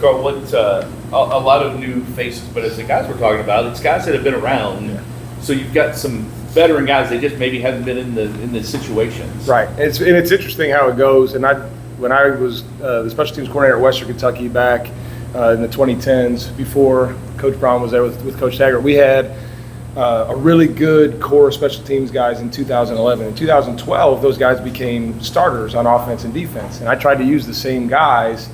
Carl, what a lot of new faces, but as the guys we're talking about, it's guys that have been around. Yeah. So you've got some veteran guys. They just maybe haven't been in the situations. Right. And it's interesting how it goes. And when I was the special teams coordinator at Western Kentucky back in the 2010s, before Coach Braun was there with Coach Taggart, we had a really good core of special teams guys in 2011. In 2012, those guys became starters on offense and defense. And I tried to use the same guys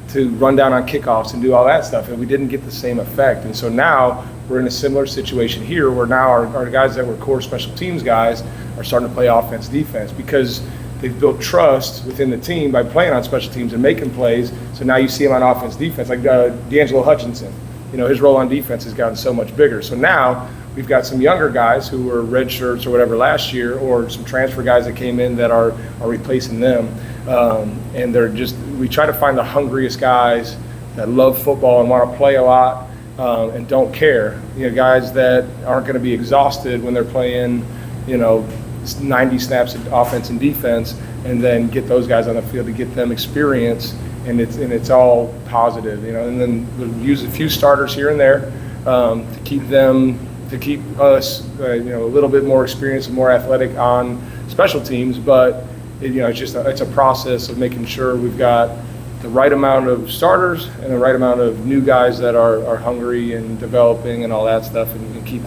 to run down on kickoffs and do all that stuff, and we didn't get the same effect. And so now we're in a similar situation here where now our guys that were core special teams guys are starting to play offense, defense, because they've built trust within the team by playing on special teams and making plays. So now you see them on offense, defense, like D'Angelo Hutchinson. His role on defense has gotten so much bigger. So now we've got some younger guys who were red shirts or whatever last year, or some transfer guys that came in that are replacing them. And we try to find the hungriest guys that love football and want to play a lot and don't care. Guys that aren't going to be exhausted when they're playing, 90 snaps of offense and defense, and then get those guys on the field to get them experience. And it's all positive, and then we'll use a few starters here and there to keep us, a little bit more experienced and more athletic on special teams. But it's a process of making sure we've got the right amount of starters and the right amount of new guys that are hungry and developing and all that stuff, and keep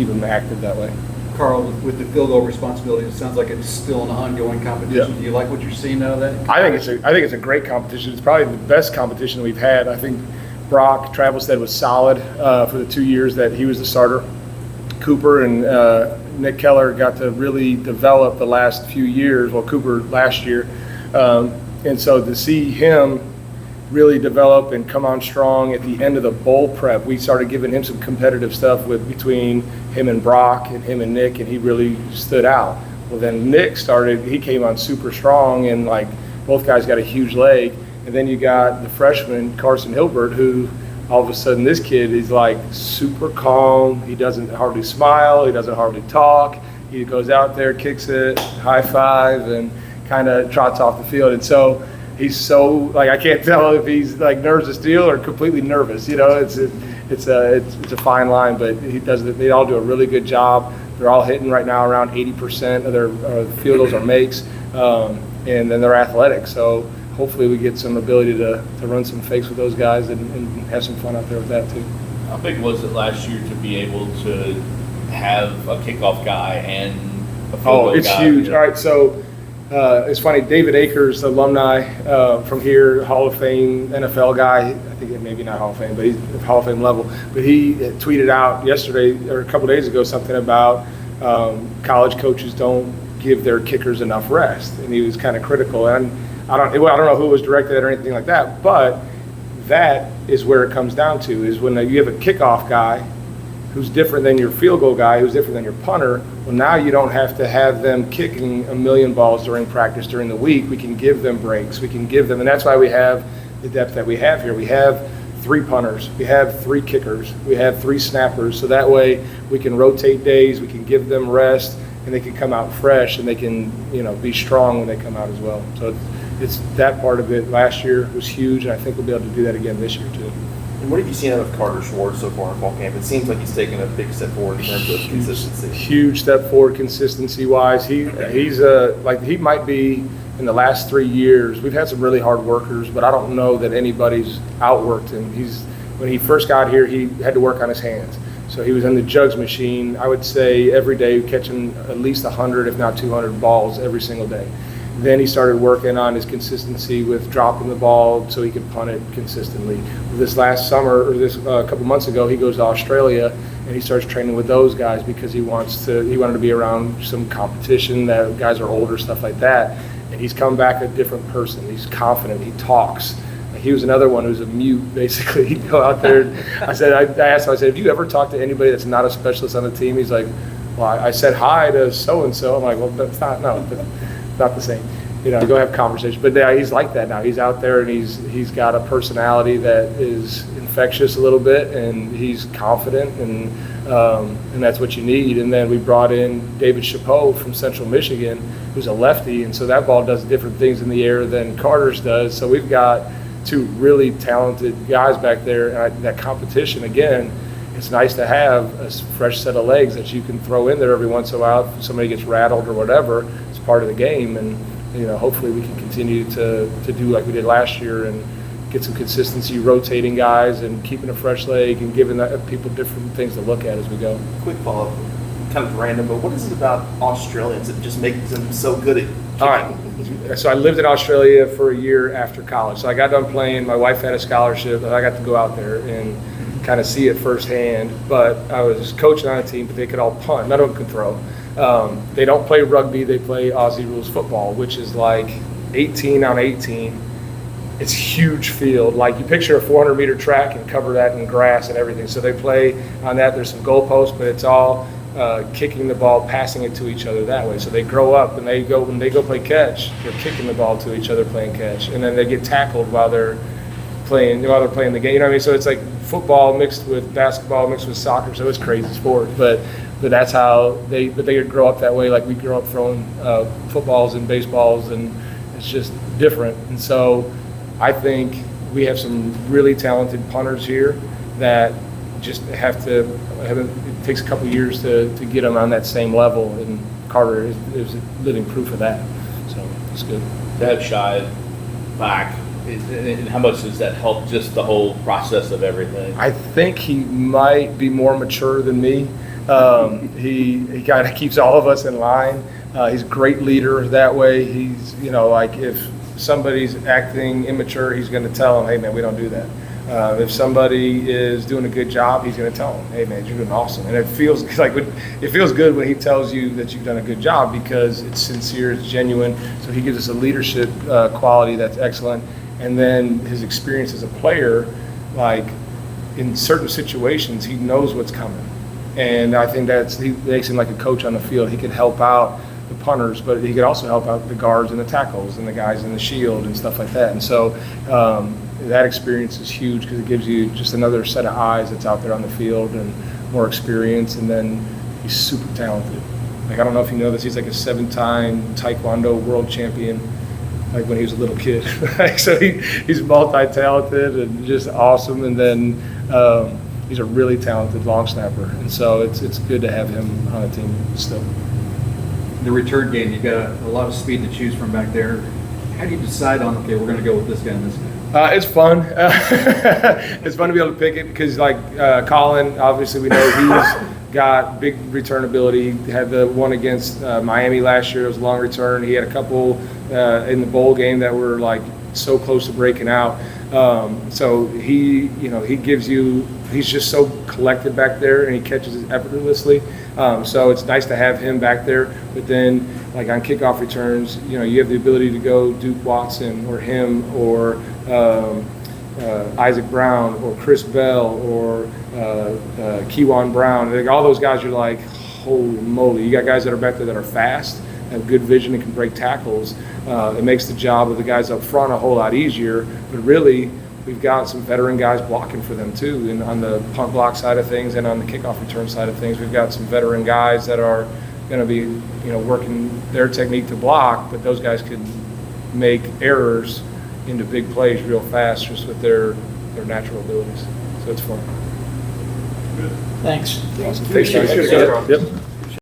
them active that way. Carl, with the field goal responsibility, it sounds like it's still an ongoing competition. Yeah. Do you like what you're seeing out of that? I think it's a great competition. It's probably the best competition we've had. I think Brock Travelstead was solid for the 2 years that he was the starter. Cooper and Nick Keller got to really develop the last few years. Well, Cooper last year, and so to see him really develop and come on strong at the end of the bowl prep, we started giving him some competitive stuff between him and Brock and him and Nick, and he really stood out. Well, then Nick he came on super strong, and like both guys got a huge leg. And then you got the freshman Carson Hilbert, who all of a sudden this kid is like super calm. He doesn't hardly smile. He doesn't hardly talk. He goes out there, kicks it, high five, and kind of trots off the field. And so he's so I can't tell if he's like nerves of steel or completely nervous. It's a fine line, but they all do a really good job. They're all hitting right now around 80% of their field goals or makes, and then they're athletic. So hopefully we get some ability to run some fakes with those guys and have some fun out there with that too. How big was it last year to be able to have a kickoff guy and a field goal guy? Oh, it's huge. All right, so it's funny. David Akers, alumni from here, Hall of Fame NFL guy. I think maybe not Hall of Fame, but he's Hall of Fame level. But he tweeted out yesterday or a couple days ago something about college coaches don't give their kickers enough rest, and he was kind of critical. And I don't know who it was directed at or anything like that, but that is where it comes down to, is when you have a kickoff guy who's different than your field goal guy, who's different than your punter. Well, now you don't have to have them kicking a million balls during practice during the week. We can give them breaks. We can give them, and that's why we have the depth that we have here. We have 3 punters. We have 3 kickers. We have 3 snappers. So that way we can rotate days. We can give them rest, and they can come out fresh, and they can be strong when they come out as well. So it's that part of it. Last year was huge, and I think we'll be able to do that again this year too. And what have you seen out of Carter Schwarz so far in fall camp? It seems like he's taken a big step forward in terms of consistency. Huge step forward consistency-wise. He's he might be, in the last 3 years, we've had some really hard workers, but I don't know that anybody's outworked him. When he first got here, he had to work on his hands. So he was in the jugs machine, I would say, every day, catching at least 100, if not 200 balls every single day. Then he started working on his consistency with dropping the ball so he could punt it consistently. This last summer, or a couple months ago, he goes to Australia and he starts training with those guys because he wanted to be around some competition, that guys are older, stuff like that. And he's come back a different person. He's confident. He talks. He was another one who's a mute, basically. He'd go out there. I asked him, have you ever talked to anybody that's not a specialist on the team? He's like, well, I said hi to so-and-so. I'm like, well, that's not the same. Go have conversations. But yeah, he's like that now. He's out there, and he's got a personality that is infectious a little bit, and he's confident, and that's what you need. And then we brought in David Chapeau from Central Michigan, who's a lefty, and so that ball does different things in the air than Carter's does. So we've got two really talented guys back there. And that competition, again, it's nice to have a fresh set of legs that you can throw in there every once in a while. If somebody gets rattled or whatever, it's part of the game. And, hopefully we can continue to do like we did last year and get some consistency, rotating guys and keeping a fresh leg and giving people different things to look at as we go. Quick follow-up, kind of random, but what is it about Australians that just makes them so good at kicking? All right. So I lived in Australia for a year after college. So I got done playing. My wife had a scholarship, and I got to go out there and kind of see it firsthand. But I was coaching on a team, but they could all punt. None of them could throw. They don't play rugby. They play Aussie rules football, which is like 18 on 18. It's huge field. Like you picture a 400-meter track and cover that in grass and everything. So they play on that. There's some goalposts, but it's all kicking the ball, passing it to each other that way. So they grow up and when they go play catch, they're kicking the ball to each other playing catch, and then they get tackled while they're playing the game. You know what I mean? So it's like football mixed with basketball mixed with soccer. So it's crazy sport, but that's how they grow up that way. Like we grew up throwing footballs and baseballs, and it's just different. And so I think we have some really talented punters here that just it takes a couple of years to get them on that same level, and Carter is living proof of that. So it's good. To have Shai back, and how much does that help just the whole process of everything? I think he might be more mature than me. He kind of keeps all of us in line. He's a great leader that way. He's, like if somebody's acting immature, he's going to tell them, hey, man, we don't do that. If somebody is doing a good job, he's going to tell them, hey, man, you're doing awesome. And it feels good when he tells you that you've done a good job because it's sincere, it's genuine. So he gives us a leadership quality that's excellent. And then his experience as a player, like in certain situations, he knows what's coming. And I think he makes him like a coach on the field. He could help out the punters, but he could also help out the guards and the tackles and the guys in the shield and stuff like that. And so that experience is huge because it gives you just another set of eyes that's out there on the field and more experience. And then he's super talented. Like, I don't know if you know this, he's like a 7-time Taekwondo world champion, like when he was a little kid. So he's multi-talented and just awesome. And then he's a really talented long snapper. And so it's good to have him on a team still. The return game, you've got a lot of speed to choose from back there. How do you decide on, okay, we're going to go with this guy and this guy? It's fun. It's fun to be able to pick it because, like, Colin, obviously we know he's got big return ability. He had the one against Miami last year. It was a long return. He had a couple in the bowl game that were, like, so close to breaking out. So he gives you – he's just so collected back there, and he catches it effortlessly. So it's nice to have him back there. But then, like on kickoff returns, you have the ability to go Duke Watson or him or Isaac Brown or Chris Bell or Kewan Brown. Like all those guys, you're like, holy moly. You got guys that are back there that are fast, have good vision, and can break tackles. It makes the job of the guys up front a whole lot easier. But really, we've got some veteran guys blocking for them too, and on the punt block side of things and on the kickoff return side of things, we've got some veteran guys that are going to be, working their technique to block, but those guys could make errors into big plays real fast just with their natural abilities. So it's fun. Thanks. Awesome. Thanks, guys. Yep.